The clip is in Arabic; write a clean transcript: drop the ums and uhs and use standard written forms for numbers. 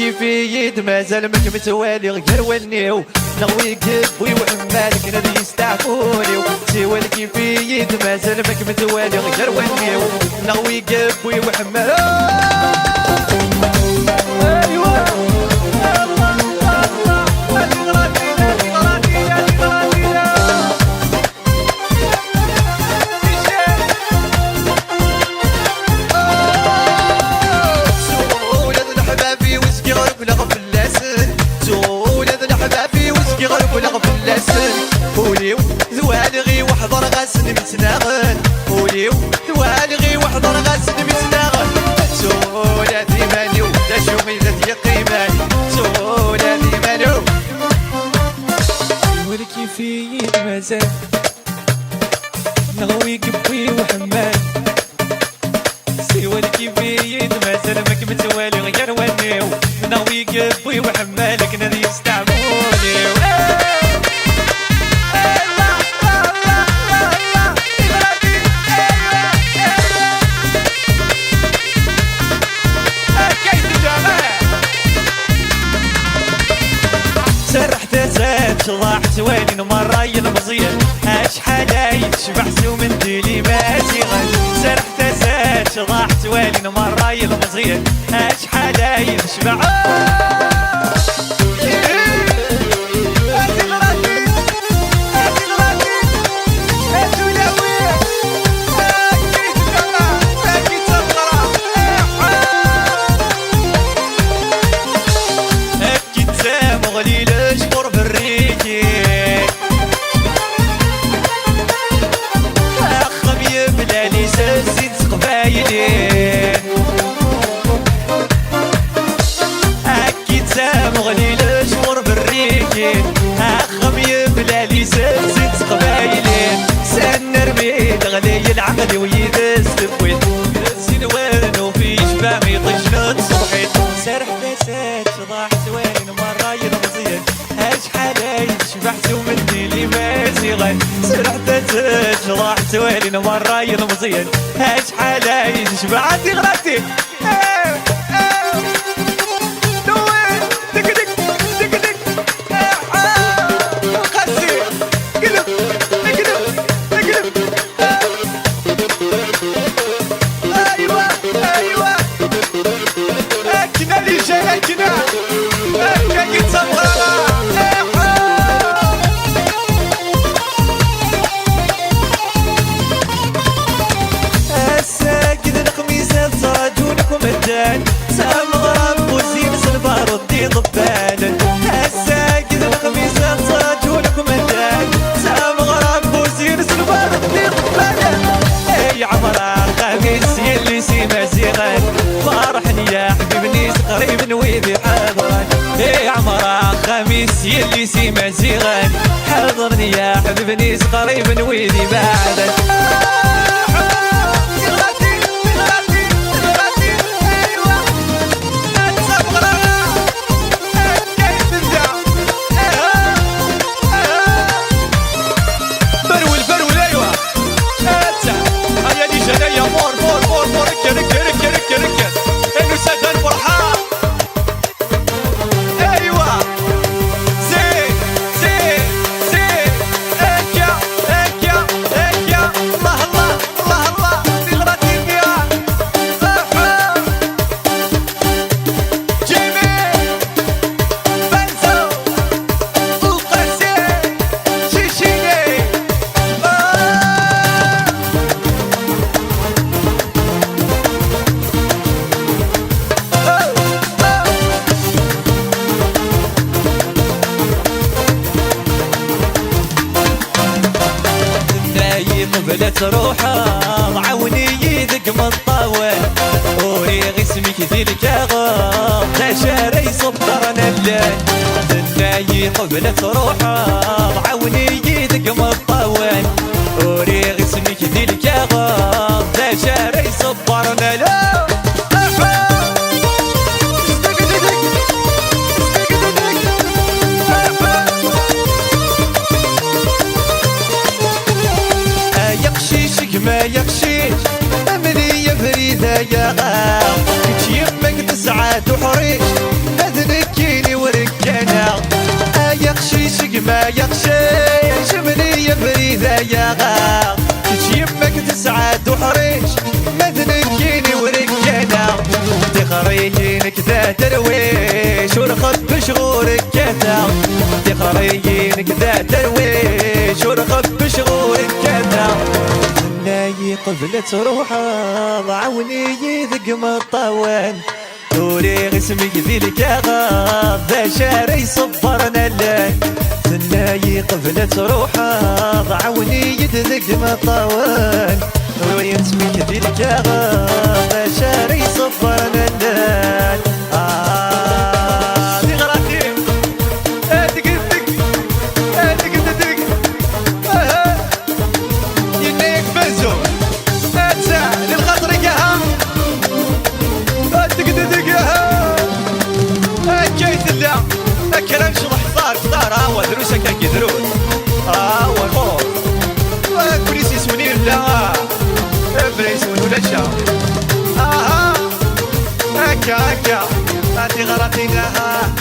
كيف يد مازال مك متوالي غير ونيو نغوي قبوي وعمالك نادي يستعفوني سوى كيف يد مازال مك متوالي غير ونيو نغوي قبوي وعمالك وليو ذوالغي وحضر غاسن متناغن وليو ذوالغي وحضر غاسن متناغن سولا ديمانيو دا شومي ذات يقيمان سولا ديمانيو ولكي في يد مازال نغوي قبوي وحمال سوالكي في يد مازال مك متوالي غير ونيو نغوي قبوي وحمالك نادي يستعملوني طلعت وين مرة المزيان اشحال يتشبع سو من ديلي ماشي غد سرحت زاد طلعت وين مرة المزيان اشحال يتشبع أكيد سامغلي لشمر بالريكين أخم يبلع لي زيت قبايلين سنر بيد غلي العقل ويدس تبويت زين وينو في شبع ميطيش نتصبحيت سرح بسات ضاحت وين مرة ينغزين أشحال يشبحت ومدي لي مازيغن سرح بسات ضاحت وين مرة ينغزين أشحال يشبعت غلطي سامغرب وزين سلفار ودي ضبان الساكن الخميسة صاجونك مدان سامغرب وزين سلفار ودي ضبان اي عمرا خميس يلي سيما زيغان فرحني يا حبيبني قريب ويدي حاضران اي عمرا خميس يلي سيما زيغان حاضرني يا حبيبني قريب ويدي بعدك قبلت روحها عاوني يدق مطاول وري غسمك ذي الكاغا تشاري صبرنا الليل الناي قبلت روحها عاوني يدق مطاول وري غسمك ذي الكاغا تشاري صبرنا الليل ما يخشيش أمني يفري يا غام كنت يمك تسعد وحريش اذنكيني وركانا يخشي شقما يخشي شمني بريدة يا غام كنت يمك تسعد وحريش مذنكيني وركانا تخريجينك ذا درويش ورخب بشغورك كذا تخريجينك ذا درويش ورخب بشغورك كذا ناي قبلت روحه عاوني يذق مطوان دوري اسمك ذي الكغاب ذا شاري صبرنا الليل ثناي قبلت روحه عاوني يذق مطوان دوري اسمك ذي الكغاب ذا شاري صبرنا الليل ذي غراكيم دق دق دق دق ينيك بزو اتسع للخطر قهم دق دق كيت الله اكرم شرح صار هو دروسه كان يدرون هو المور بوليس يسوني لا بوليس ولا شا هكا هكا هاتي غلطيناها